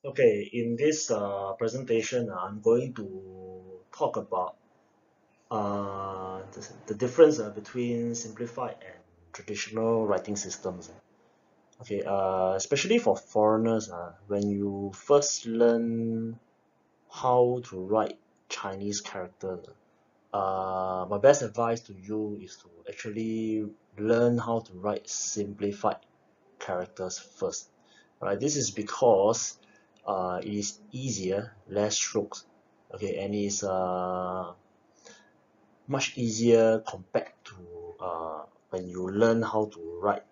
Okay, in this presentation, I'm going to talk about the difference between simplified and traditional writing systems. Okay, especially for foreigners, when you first learn how to write Chinese characters, my best advice to you is to actually learn how to write simplified characters first. Right, this is because it is easier, less strokes, okay, and is much easier compared to when you learn how to write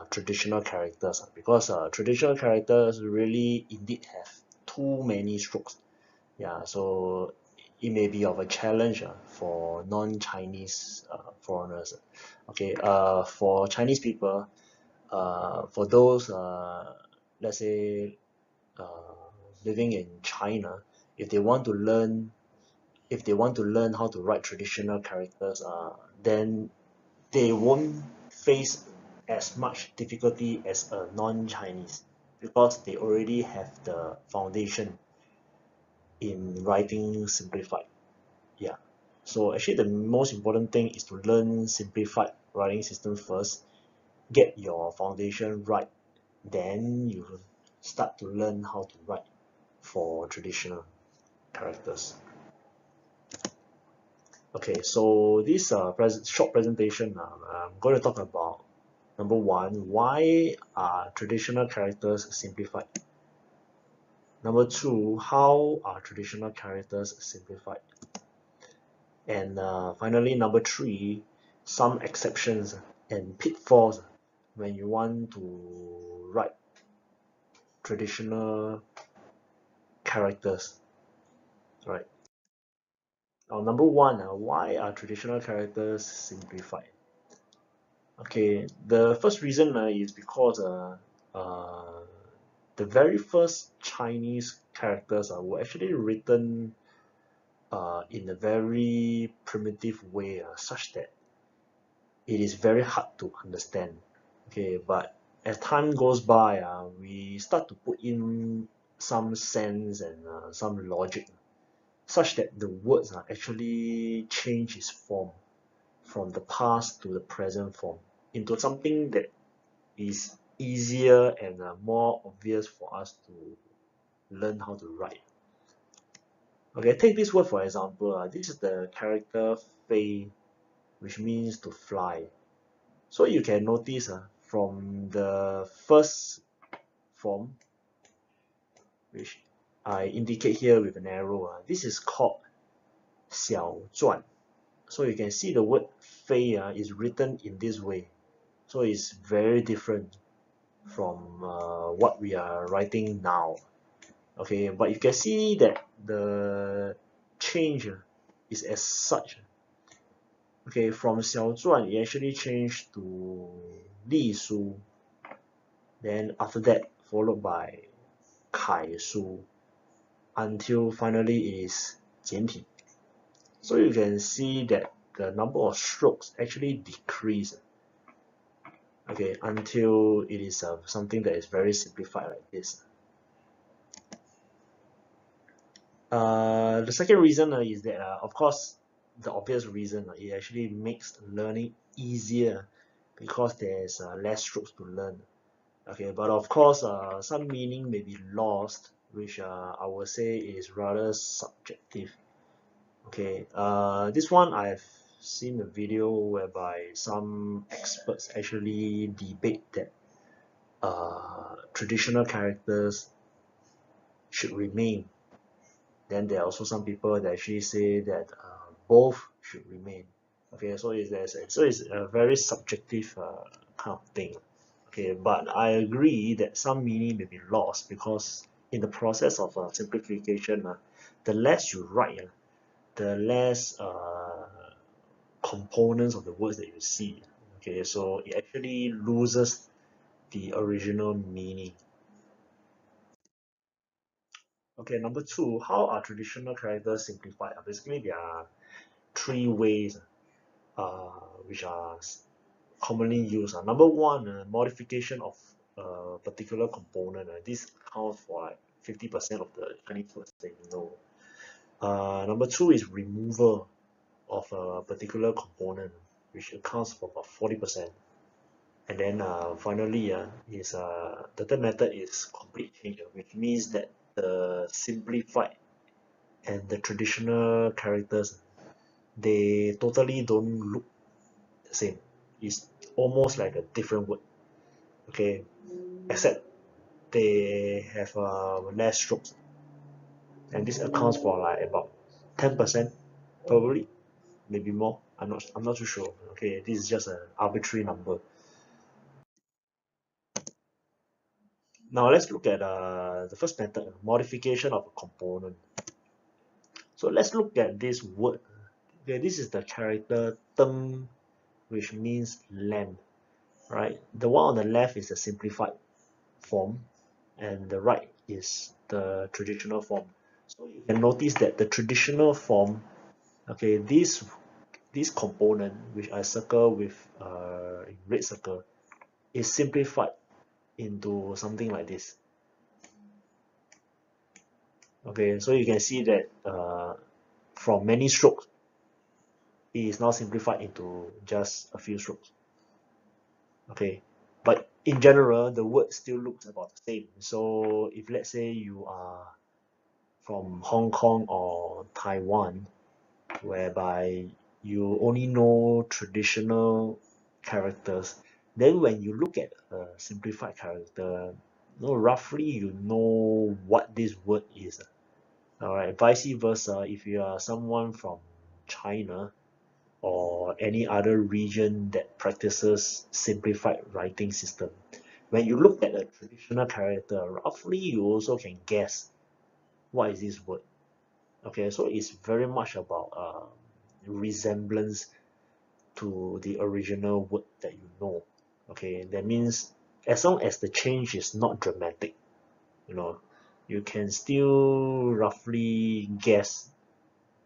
traditional characters, because traditional characters really indeed have too many strokes. Yeah, so it may be of a challenge for non-Chinese foreigners. Okay, for Chinese people, for those let's say uh, living in China, if they want to learn if they want to learn how to write traditional characters, then they won't face as much difficulty as a non-Chinese, because they already have the foundation in writing simplified. Yeah. So actually the most important thing is to learn simplified writing system first, get your foundation right, then you start to learn how to write for traditional characters. Okay, so this short presentation, I'm going to talk about number one, why are traditional characters simplified? Number two, how are traditional characters simplified? And finally, number three, some exceptions and pitfalls when you want to write traditional characters, right? Now, number one, why are traditional characters simplified? Okay, the first reason is because uh, the very first Chinese characters were actually written in a very primitive way, such that it is very hard to understand. Okay, but as time goes by, we start to put in some sense and some logic, such that the words actually change its form from the past to the present form into something that is easier and more obvious for us to learn how to write. Okay, take this word for example. This is the character Fei, which means to fly. So you can notice from the first form, which I indicate here with an arrow, this is called 小篆. So you can see the word Fei is written in this way. So it's very different from what we are writing now. Okay, but you can see that the change is as such. Okay, from 小篆, it actually changed to 隶书, then after that followed by 楷书, until finally it is 简体. So you can see that the number of strokes actually decrease, okay, until it is something that is very simplified like this. The second reason is that, of course, the obvious reason, it actually makes learning easier because there's less strokes to learn. Okay, but of course, some meaning may be lost, which I would say is rather subjective. Okay, this one I've seen a video whereby some experts actually debate that traditional characters should remain. Then there are also some people that actually say that both should remain. Okay, so it's a very subjective kind of thing. Okay, but I agree that some meaning may be lost, because in the process of simplification, the less you write, the less components of the words that you see. Okay, so it actually loses the original meaning. Okay, number two, how are traditional characters simplified? Basically, there are three ways uh, which are commonly used. Number one, modification of a particular component. This accounts for like 50% of the Chinese words that you know. Number two is removal of a particular component, which accounts for about 40%. And then finally, the third method is complete change, which means that the simplified and the traditional characters, they totally don't look the same. It's almost like a different word, okay, except they have less strokes, and this accounts for like about 10%, probably, maybe more. I'm not too sure. Okay, this is just an arbitrary number. Now let's look at the first method, modification of a component. So let's look at this word. Okay, this is the character term, which means lamb, right? The one on the left is the simplified form, and the right is the traditional form. So you can notice that the traditional form, okay, this component, which I circle with in red circle, is simplified into something like this. Okay, so you can see that from many strokes, it is now simplified into just a few strokes. Okay, but in general, the word still looks about the same. So if let's say you are from Hong Kong or Taiwan, whereby you only know traditional characters, then when you look at a simplified character, roughly you know what this word is. All right, vice versa, if you are someone from China or any other region that practices simplified writing system, when you look at a traditional character, roughly you also can guess what is this word. Okay, so it's very much about resemblance to the original word that you know. Okay, that means as long as the change is not dramatic, you know, you can still roughly guess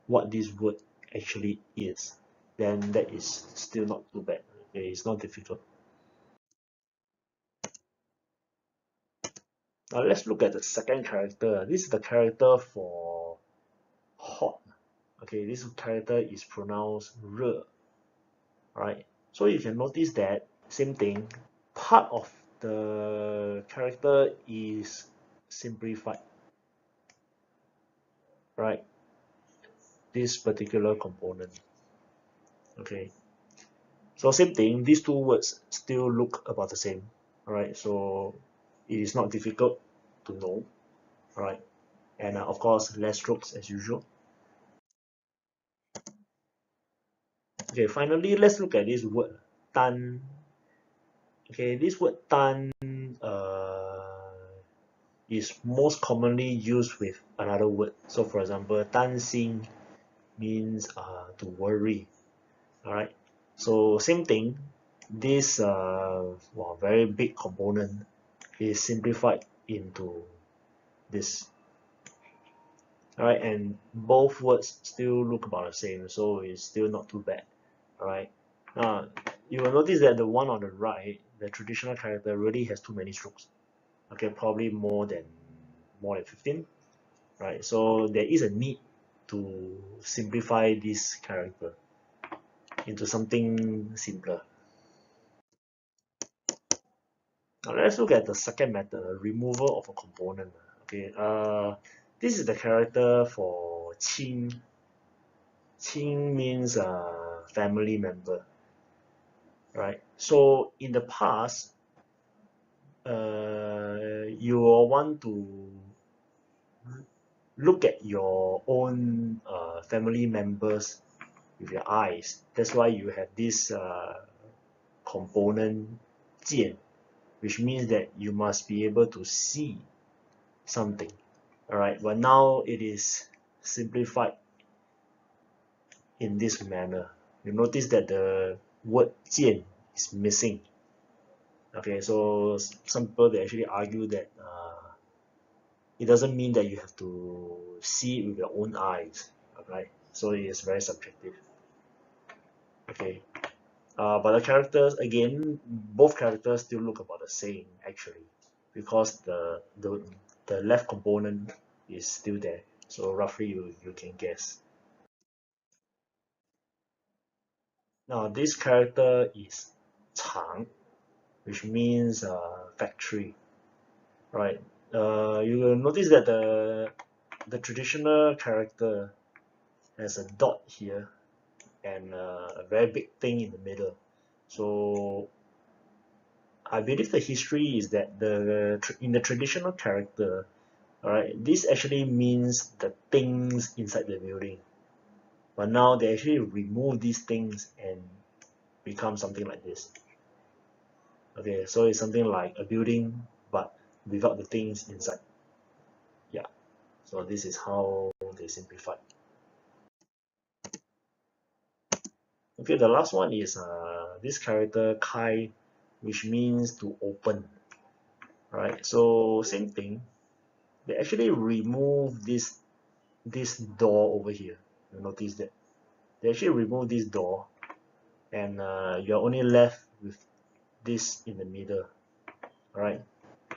what this word actually is. Then that is still not too bad. Okay, it's not difficult. Now let's look at the second character. This is the character for hot. Okay, this character is pronounced re, right? So you can notice that same thing. Part of the character is simplified, right? This particular component. Okay. So same thing. These two words still look about the same. All right. So it is not difficult to know. All right. And of course, less strokes as usual. Okay. Finally, let's look at this word tan. Okay. This word tan is most commonly used with another word. So for example, 担心 means to worry. All right. So same thing. This very big component is simplified into this. All right, and both words still look about the same, so it's still not too bad. All right. Now you will notice that the one on the right, the traditional character, really has too many strokes. Okay, probably more than 15. Right. So there is a need to simplify this character into something simpler. Now let's look at the second method, removal of a component. Okay, this is the character for Qing. Qing means family member, right? So in the past, you will want to look at your own family members with your eyes. That's why you have this component 见, which means that you must be able to see something. All right, but now it is simplified in this manner. You notice that the word 见 is missing. Okay, so some people they actually argue that it doesn't mean that you have to see it with your own eyes. Right, so it is very subjective. Okay, but the characters again, both characters still look about the same actually, because the left component is still there. So roughly you can guess. Now this character is 厂, which means factory, right? You will notice that the traditional character has a dot here and a very big thing in the middle. So I believe the history is that in the traditional character, alright, this actually means the things inside the building. But now they actually remove these things and become something like this. Okay, so it's something like a building but without the things inside. Yeah, so this is how they simplify. Okay, the last one is this character Kai, which means to open. Right, so same thing. They actually remove this door over here. You notice that they actually remove this door, and you're only left with this in the middle. Right.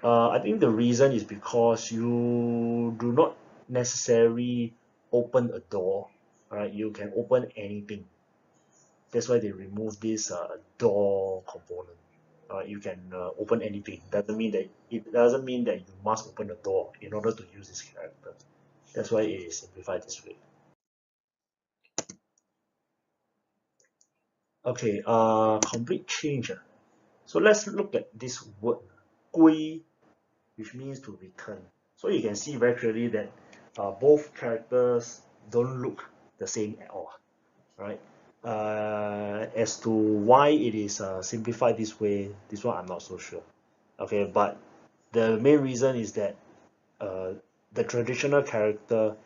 I think the reason is because you do not necessarily open a door. Right, you can open anything. That's why they remove this door component. You can open anything. It doesn't mean that you must open the door in order to use this character. That's why it is simplified this way. Okay, complete change. So let's look at this word, 归, which means to return. So you can see very clearly that both characters don't look the same at all, right? As to why it is simplified this way, this one I'm not so sure. Okay, but the main reason is that uh, the traditional character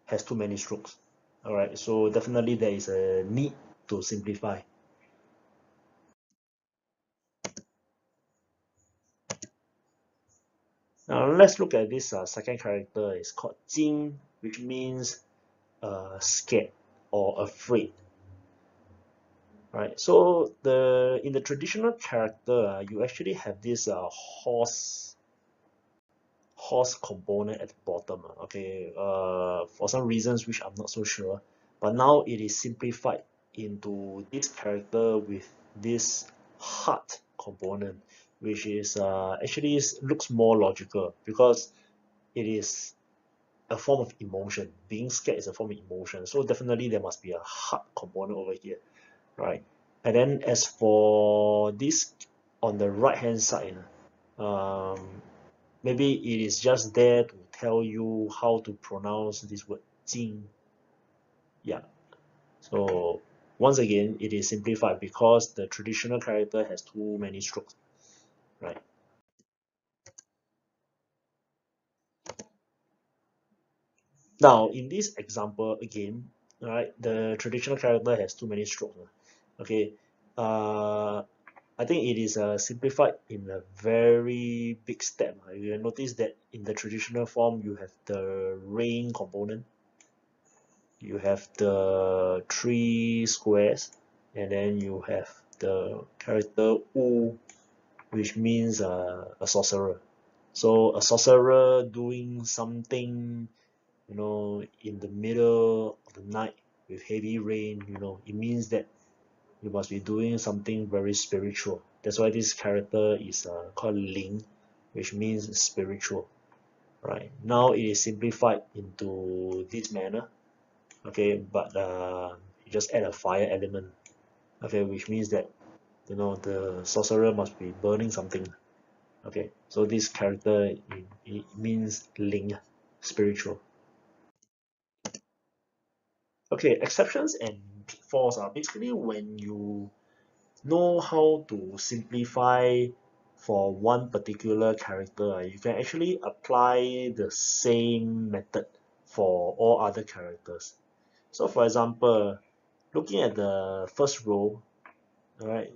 has too many strokes. All right, so definitely there is a need to simplify. Now let's look at this second character. It's called Jing, which means scared or afraid. Right. So in the traditional character, you actually have this horse component at the bottom. Okay. For some reasons which I'm not so sure, but now it is simplified into this character with this heart component, which is actually looks more logical because it is a form of emotion. Being scared is a form of emotion. So definitely there must be a heart component over here, right? And then as for this on the right hand side, maybe it is just there to tell you how to pronounce this word 金. Yeah. So once again, it is simplified because the traditional character has too many strokes, right? Now in this example again, right, the traditional character has too many strokes. Okay. I think it is simplified in a very big step. You will notice that in the traditional form, you have the rain component, you have the three squares, and then you have the character Wu, which means a sorcerer. So a sorcerer doing something, in the middle of the night with heavy rain, it means that you must be doing something very spiritual. That's why this character is called Ling, which means spiritual. Right now, it is simplified into this manner. Okay, but you just add a fire element. Okay, which means that the sorcerer must be burning something. Okay, so this character it means Ling, spiritual. Okay, exceptions and pitfalls are basically when you know how to simplify for one particular character, you can actually apply the same method for all other characters. So for example, looking at the first row, alright,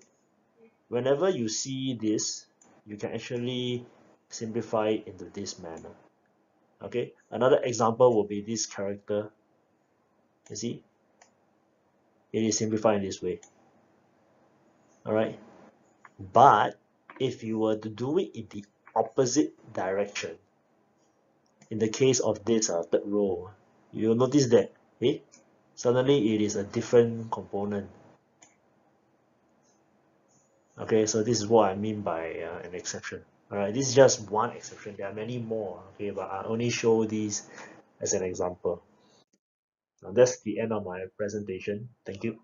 whenever you see this, you can actually simplify it into this manner. Okay, another example will be this character. You see, it is simplified in this way. Alright, but if you were to do it in the opposite direction, in the case of this third row, you'll notice that suddenly it is a different component. Okay, so this is what I mean by an exception. All right, this is just one exception. There are many more. Okay, but I only show these as an example. Now that's the end of my presentation. Thank you.